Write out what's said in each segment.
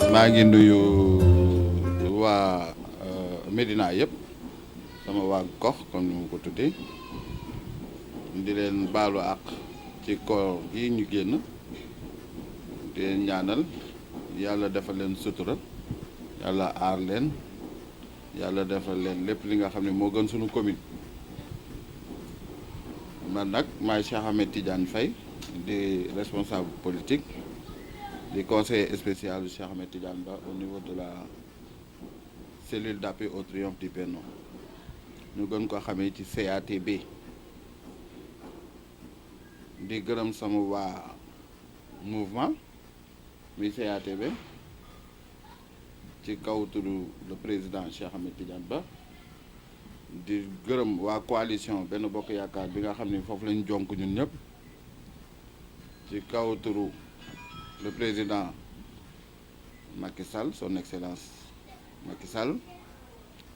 maa ngi nuyu waa Médina yëpp sama waa gox comme ni ma ko tuddee di leen baalu àq ci koor yi ñu génn di leen ñaanal yàlla defal leen sutura yàlla aar leen yàlla defal leen lépp li nga xam ne moo gën suñu commune. man nag maay Cheikh Ahmed Tidiane Faye di responsable politique di conseiller spécial du Cheikh Ahmed Tidiane Ba au niveau de la cellule d'appui au triomphe du Benno ñu gën ko xamee ci CATB. di gërëm sama waa mouvement muy CATB ci kaw turu le président Cheikh Ahmed Tidiane Ba di gërëm waa coalition Benno Bokk Yaakaar bi nga xam ni foofu lañu jonk ñun ñëpp ci kaw turu le président Macky Sall son excellence Macky Sall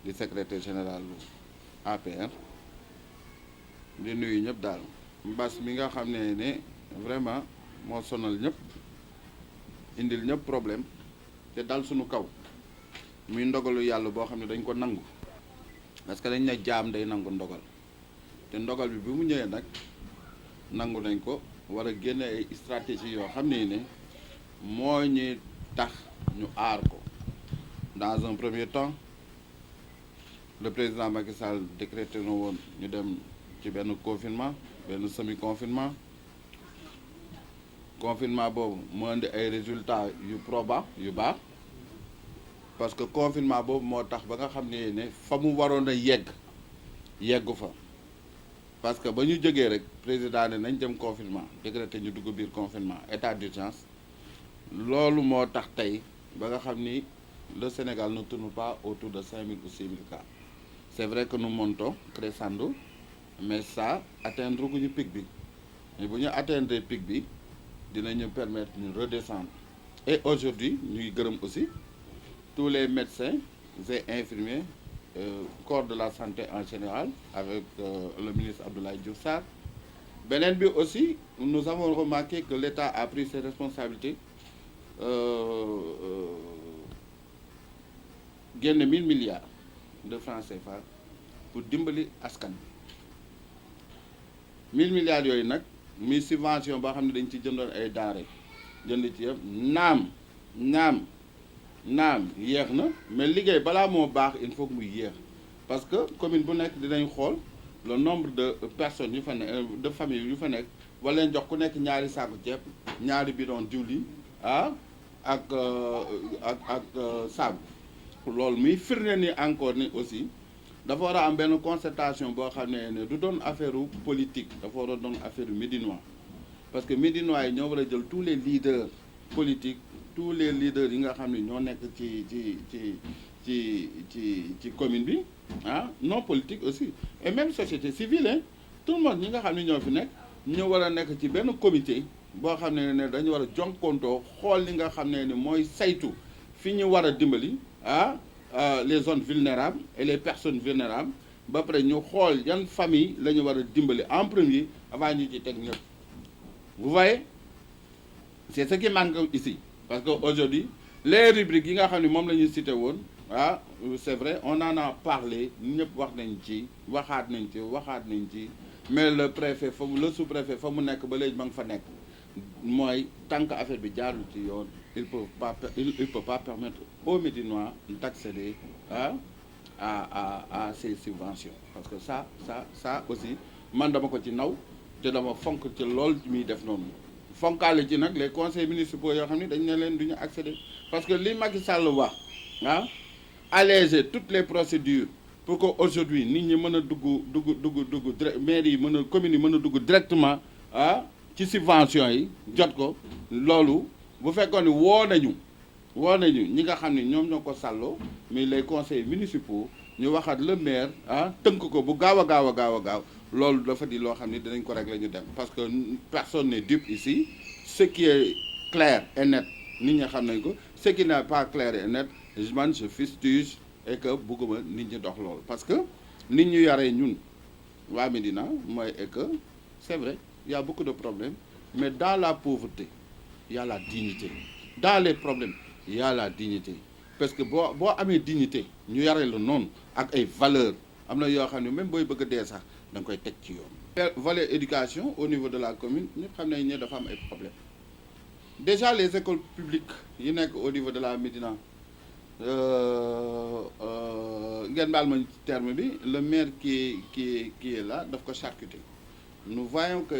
di secrétaire général APR di nuyu ñëpp daal mbas mi nga xam ne vraiment moo sonal ñëpp indil ñëpp problème te dal suñu kaw muy ndogalu yàlla boo xam ne dañ ko nangu parce que dañ ne jaam day nangu ndogal te ndogal bi mu ñëwee nag nangu nañ ko war a génne ay stratégie yoo xam ne moo ñuy tax ñu aar ko. Dans un premier temps le président Macky Sall décrété na woon ñu dem ci benn confinement benn semi confinement boobu mu indi ay résultats yu probants yu baax parce que confinement boobu moo tax ba nga xam ne fa mu waroon a yeggu fa parce que ba ñu jógee rek président ne nañ dem confinement décrété ñu dugg biir confinement état d'urgence loolu moo tax tey ba nga xam ni le Sénégal ne tourne pas autour de 5 000 ou 6 000 cas. C'est vrai que nous montons crescendo mais ça atteindre gu ñu pic bi mais bu ñu atteindre pic bi dinañu permettre ñu redescendre. Et aujourd'hui ñuy gërëm aussi tous les médecins et infirmiers corps de la santé en général avec le ministre Abdoulaye Diouf Sarr. Beneen bi aussi nous avons remarqué que l'État a pris ses responsabilités génne 1000 milliards de francs CFA pour dimbali askan 1000 milliards yooyu nag muy subvention boo xam ne dañ ci jëndoon ay denrées jënd ci yëpp naam yéex na mais liggéey balaa moo baax il faut que muy yéex parce que commune bu nekk dinañ xool le nombre de personnes yu fa nekk de familles yu fa nekk wala leen jox ku nekk ñaari saaku ceeb ñaari bidon diwlin ak saabu. loolu muy firnde ni encore ni aussi dafa war a am benn concertation boo xam ne du doon affaire politique dafa war a doon affaire médinois parce que médinois yi ñoo war a jël tous les leaders politiques tous les leaders yi nga xam ne ñoo nekk ci commune bi non politique aussi et même société civile tout le monde ñi nga xam ne ñoo fi nekk ñoo war a nekk ci benn comité boo xam ne dañu war a jonkontoo xool li nga xam ne mooy saytu fi ñu war a dimbali les zones vulnérables et les personnes vulnérables ba pare ñu xool yan famille la ñu war a dimbali en premier avant ñu ci teg ñëpp. Vous voyez c'est ce qui manque ici parce que aujourd'hui les rubriques yi nga xam ne moom la ñu cité woon c'est vrai on en a parlé ñëpp wax nañ ci waxaat nañ ci mais le préfet le sous-préfet fa mu nekk ba léegi ma nga fa nekk mooy tant que affaire bi jaarul ci yoon il peut pas permettre aux Médinois d'accéder à ces subventions parce que ça aussi man dama ko ci naw te dama fonk ci lool muy def noonu fonkaale ci nag les conseils municipaux yoo xam ne dañ ne leen du ñu accéder parce que li Macky Sall wax alléger toutes les procédures pour que aujourd'hui nit ñi mën a dugg maire yi mën a communes yi mën a dugg directement ci subvention yi jot ko loolu bu fekkoon ne woo nañu ñi nga xam ne ñoom ñoo ko sàlloo mais les conseils municipaux ñu waxaat le maire tënk ko bu gaaw a loolu dafa di loo xam ne dinañ ko régler ñu dem parce que personne n'est dupe ici ce qui est clair et net nit ñi xam nañ ko ce qui n'est pas clair et net je fustige et que bëgguma nit ñi dox loolu parce que nit ñu yaree ñun waa Médina mooy et que c'est vrai il y a beaucoup de problèmes mais dans la pauvreté il y a la dignité dans les problèmes il y a la dignité parce que boo amee dignité ñu yare la noonu ak ay valeurs am na yoo xam ne même booy bëgg a dee sax da nga koy teg ci yoon. volet éducation au niveau de la commune ñëpp xam nañ ne dafa am ay problèmes déjà les écoles publiques yi nekk au niveau de la Médina ngeen baal ma terme bi le maire qui est là daf ko charcuter. Nous voyons que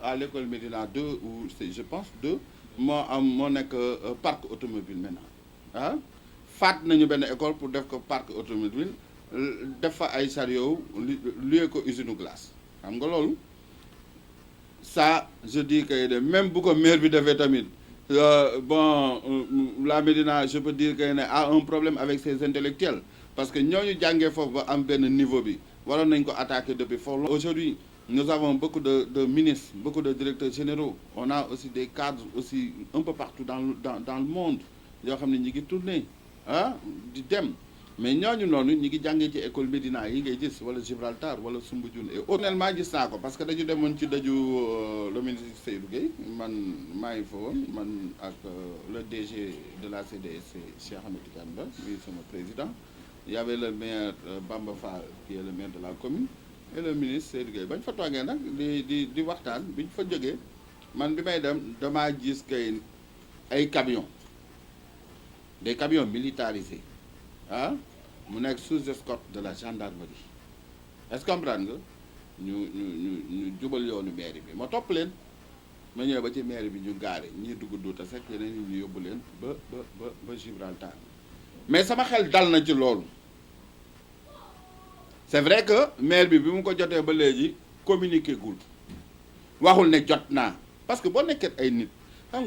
à l'école Médina 2 ou je pense 2 moo nekk parc automobile maintenant ah faat nañu benn école pour def ko parc automobile def fa ay chariot lié ko usine glace xam nga loolu ça je dis que même bu ko maire bi defee tamit bon la Médina je peux dire que ne a un problème avec ses intellectuels parce que ñooñu jàngee foofu ba am benn niveau bi waroon nañ ko attaquer depuis foofu. Aujourd'hui nous avons beaucoup de ministres, beaucoup de directeurs généraux. On a aussi des cadres aussi un peu partout dans le monde yoo xam ne ñi ngi tourné ah di dem mais ñooñu noonu ñi ngi jàngee ci école Médina yi ngay gis wala Gibraltar wala Soumbédioune et autres. Personnellement gis naa ko parce que dañu demoon ci daju le ministre Seydou Gueye man maa ngi fa woon man ak le DG de la CDS Cheikh Ahmed Tidiane Ba muy sama président. Il y avait le maire Bamba Fall qui est le maire de la commune. Et le ministre Seydou Gueye bañ fa toogee nag di waxtaan bi ñu fa jógee man bi may dem damaa gis kay ay camions des camions militarisés ah mu nekk sous escorte de la gendarmerie est-ce que comprendre nga ñu jubal yoonu mairie bi ma topp leen ma ñëw ba ci mairie bi ñu gaare ñii dugg Douta Seck yeneen yi ñu yóbbu leen ba Gibraltar mais sama xel dal na ci loolu. C'est vrai que maire bi mu ko jotee ba léegi communiqué gul waxul ne jot naa parce que boo nekkee ay nit xam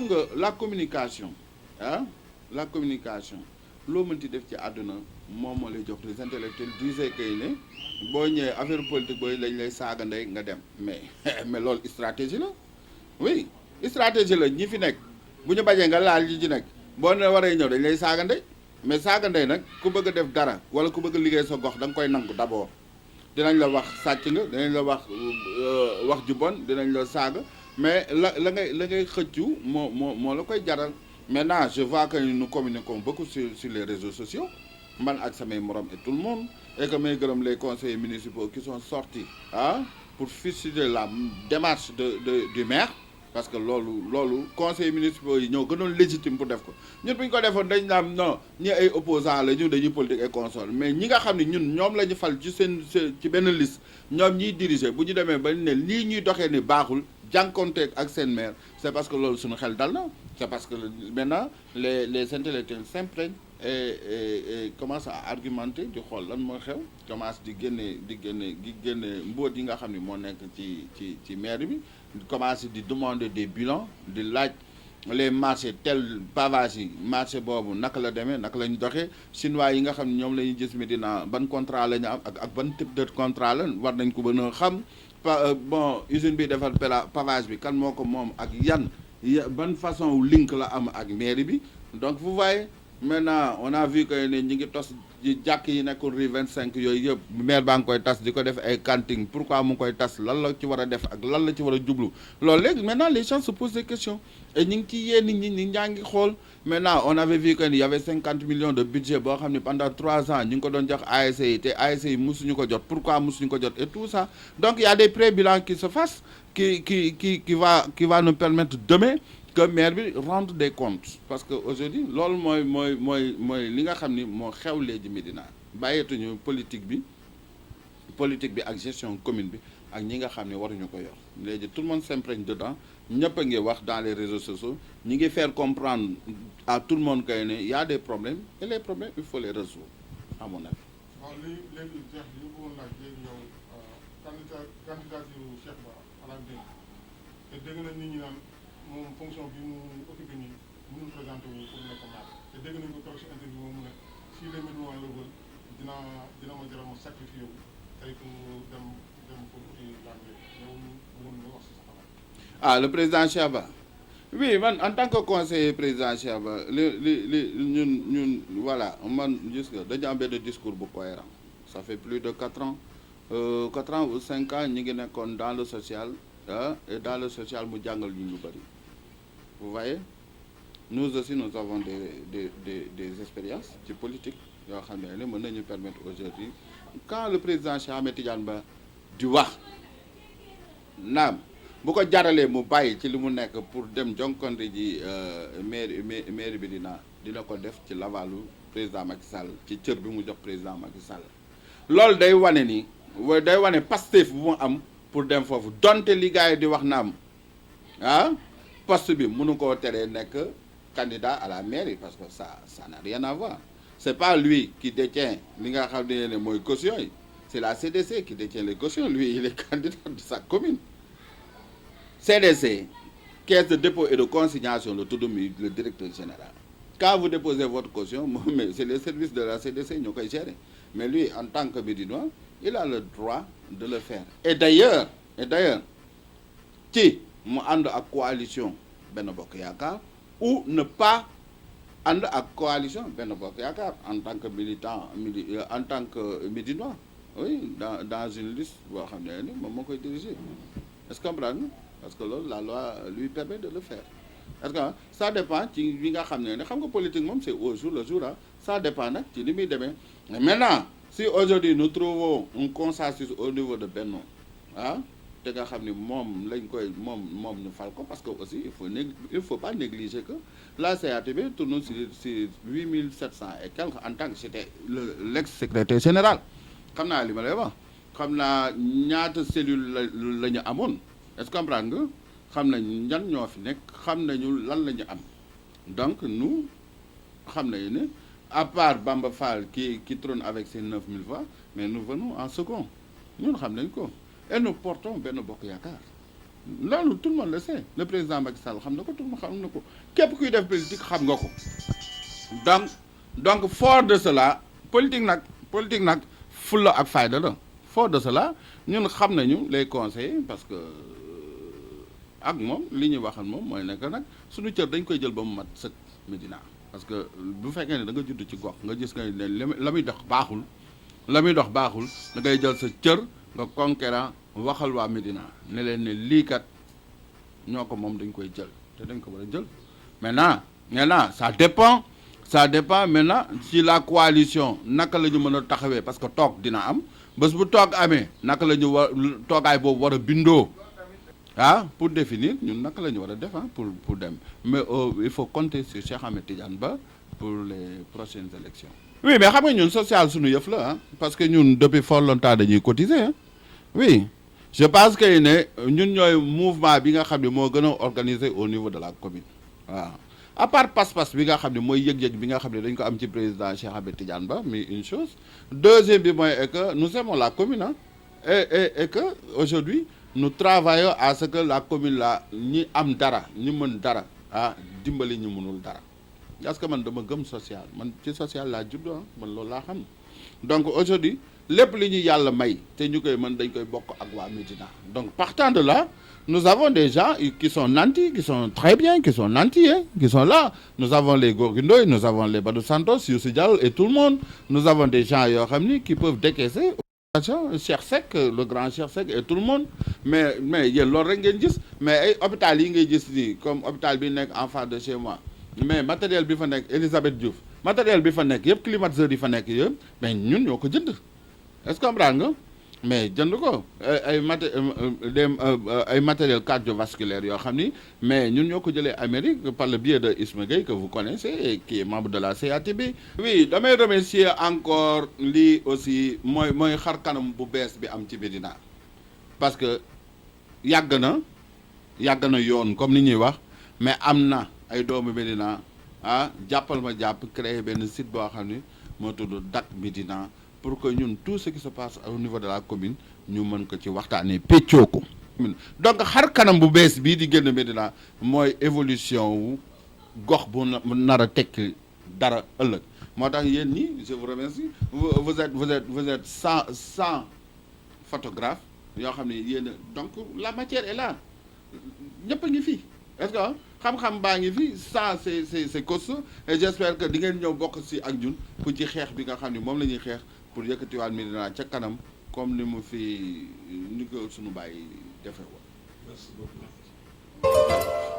nga la communication ah la communication loo mënti def ci àdduna moom moo lay jox les intellectuels disait que ne boo ñëwee affaire politique booy lañ lay saaga ndey nga dem mais loolu stratégie la oui stratégie la ñi fi nekk bu ñu bañee nga laal ñi ci nekk boo ne waree ñëw dañ lay saaga ndey mais saaga ndey nag ku bëgg a def dara wala ku bëgg a liggéey sa gox da nga koy nangu d'abord dinañ la wax sàcc nga dinañ la wax ju bon dinañ la saaga mais la ngay xëccu moo la koy jaral. Maintenant je vois que nous communiquons beaucoup sur les réseaux sociaux man ak samay morom et tout le monde et que may gërëm les conseillers municipaux qui sont sortis pour fustiger la démarche du maire. Parce que loolu conseils municipaux yi ñoo gënoon légitime pour def ko ñun bu ñu ko defoon dañ naan non ñi ay opposants la ñu dañuy politique et consort mais ñi nga xam ne ñun ñoom la ñu fal ci ci benn liste ñoom ñiy diriger bu ñu demee ba ne lii ñuy doxee ni baaxul jànkonteeg ak seen maire c'est parce que loolu suñu xel dal na c'est parce que maintenant les intellectuels s'imprègnent et commence à argumenter di xool lan mooy xew commence di génne mbóot yi nga xam ne moo nekk ci maire bi commencé di demander des bilans di laaj les marchés tel pavage yi marché boobu naka la demee naka la ñu doxee chinois yi nga xam ne ñoom la ñuy gis Médina ban contrat la ñu am ak ban type de contrat la war nañ ko mën a xam bon usine bi defar pavage bi kan moo ko moom ak ban façon link la am ak mairie bi donc vous voyez maintenant on a vu que ne ñi ngi tos jàkk yi nekkoon rue 25 yooyu yëpp maire baa ngi koy tas di ko def ay cantine pourquoi mu ngi koy tas lan la ci war a def ak lan la ci war a jublu loolu léegi maintenant les gens se posent des questions et ñu ngi ci yee nit ñi ñaa ngi xool maintenant on avait vu que il y avait 50 millions de budget boo xam ne pendant 3 ans ñu ngi ko doon jox ASC yi te ASC yi musuñu ko jot pourquoi musuñu ko jot et tout ça donc il y a des pré-bilans qui se fassent qui va nous permettre demain que maire bi rendre des comptes parce que aujourd'hui loolu mooy li nga xam ni moo xew léegi Médina bàyyeetuñu politique bi ak gestion commune bi ak ñi nga xam ne waruñu ko yor léegi tout le monde s'imprègne dedans ñëpp a ngi wax dans les réseaux sociaux ñi ngi faire comprendre à tout le monde que ne y a des problèmes et les problèmes il faut les résoudre à mon avis. waaw léegi Cheikh bi ñu bëggoon laaj léegi yow candidature Cheikh Ba à la mairie te dégg na nit ñi naan moom fonction bi mu occupé nii mënul présenté wu pour nekk maire te dégg nañu ko toog si interview moom mu ne si les Médinois la wër dina ma jaral ma sacrifié wu tey pour dem pour uti la mairie yow bëggoon nga wax si sa xalaat. Le président Cheikh Ba oui man en tant que conseiller président Cheikh Ba li ñun voilà man gis nga dañu am benn discours bu cohérent ça fait plus de 4 ans 4 ans ou 5 ans ñi ngi nekkoon dans le social et dans le social mu jàngal ñu lu bari vous voyez nous aussi nous avons des expériences ci politique yoo xam ne mën nañu permettre aujourd'hui quand le président Cheikh Ahmed Tidiane Ba di wax naam bu ko jaralee mu bàyyi ci li mu nekk pour dem jonkonte ji maire bi dina ko def ci lavalu président Macky Sall ci cër bi mu jox président Macky Sall loolu day wane ni day wane Pastef bu mu am pour dem foofu donte li gars yi di wax naam poste bi mënu koo teree nekk candidat à la mairie parce que ça n'a rien à voir c'est pas lui qui détient li nga xam ne mooy caution yi c'est la CDC qui détient les cautions lui il est candidat de sa commune CDC caisse de dépôt et de consignation le tudd mi le directeur général quand vous déposez votre caution mais c'est les services de la CDC ñoo koy gérer mais lui en tant que Médinois il a le droit de le faire et d'ailleurs ci mu ànd ak coalition Benno Bokk Yaakaar ou ne pas ànd ak coalition Benno Bokk Yaakaar en tant que militant en tant que Médinois oui dans une liste boo xam ne ni moom moo koy diriger est-ce que comprendre parce que loolu la loi lui permet de le faire est-ce que ça dépend ci bi nga xam ne xam nga politique moom c'est au jour le jour ça dépend nag ci li muy demee mais maintenant si aujourd'hui nous trouvons un consensus au niveau de Benno te nga xam ni moom lañ koy moom ñu fal ko parce que aussi il faut pas négliger que la CATB tourne sur 8700 et quelques en tant que c'était l'ex-secrétaire général xam naa li ma lay wax xam naa ñaata cellule la ñu amoon est-ce que comprendre nga xam nañu ñan ñoo fi nekk xam nañu lan la ñu am donc nous xam nañu ne à part Bamba Fall qui trône avec ses 9000 voix mais nous venons en second ñun xam nañ ko et nous portons Benno Bokk Yaakaar loolu tout le monde le sait le président Macky Sall xam na ko tout le monde xam na ko képp kuy def politique xam nga ko donc fort de cela politique nag fulla ak fayda la fort de cela ñun xam nañu les conseillers parce que ak moom li ñuy waxal moom mooy nekk nag suñu cër dañ koy jël ba mu mat sëkk Médina parce que bu fekkee ne da nga judd ci gox nga gis nga ne la muy dox baaxul da ngay jël sa cër nga conquérant waxal waa Médina ne leen ne lii kat ñoo ko moom dañ koy jël te dañ ko war a jël maintenant ça dépend maintenant si la coalition naka la ñu mën a taxawee parce que toog dina am bés bu toog amee naka la ñu war toogaay boobu war a bindoo pour définir ñun naka la ñu war a def pour dem mais il faut compter sur Cheikh Ahmed Tidiane Ba pour les prochaines élections. oui mais xam nga ñun social suñu yëf la parce que ñun depuis fort longtemps dañuy cotiser oui je pense que ne ñun ñooy mouvement bi nga xam ne moo gën a organisé au niveau de la commune waaw à part pas-pas bi nga xam ne mooy yëg-yëg bi nga xam ne dañ ko am ci président Cheikh Ahmed Tidiane Ba mais une chose deuxième bi mooy est que nous aimons la commune et que aujourd'hui nous travaillons à ce que la commune là ñi am dara ñi mën dara dimbali ñu mënul dara parce que man dama gëm social man ci social laa juddoo man loolu laa xam donc aujourd'hui lépp li ñu yàlla may te ñu koy mën dañ koy bokk ak waa Médina donc partant de là nous avons des gens qui sont nantis qui sont très bien qui sont nantis qui sont là nous avons les Gorgui Ndoye nous avons les Badou Santos Youssou Diallo et tout le monde nous avons des gens yoo xam ni qui peuvent décaisser Cheikh Seck le grand Cheikh Seck et tout le monde mais yéen loolu rek ngeen gis mais ay hôpital yi ngay gis nii comme hôpital bi nekk en face de chez moi mais matériel bi fa nekk Elisabeth Diouf matériel bi fa nekk yëpp climatiseur yi fa nekk yëpp mais ñun ñoo ko jënd est-ce que comprendre nga mais jënd ko ay matériel cardiovasculaire yoo xam ni mais ñun ñoo ko jëlee Amérique par le biais de Isma Gueye que vous connaissez et qui est membre de la CATB. oui damay remercier encore lii aussi mooy xar kanam bu bees bi am ci Médina parce que yàgg na yoon comme ni ñuy wax mais am na ay doomu Médina jàppal ma jàpp créer benn site boo xam ni moo tudd Dak Médina pour que ñun tout ce qui se passe au niveau de la commune ñu mën ko ci waxtaanee péccoo ko donc xar kanam bu bees bii di génn Médina mooy évolution wu gox bu nar a tekki dara ëllëg moo tax yéen ñi je vous remercie vous êtes 100 photographes yoo xam ne yéen donc la matière est là ñëpp a ngi fi est-ce que xam-xam baa ngi fi ça c'est costaud et j'espère que di ngeen ñëw bokk si ak ñun pour ci xeex bi nga xam ne moom la ñuy xeex pour yëkkatiwaat Médina ca kanam comme ni mu fi ni ko suñu bàyyi defee woon. Merci beaucoup.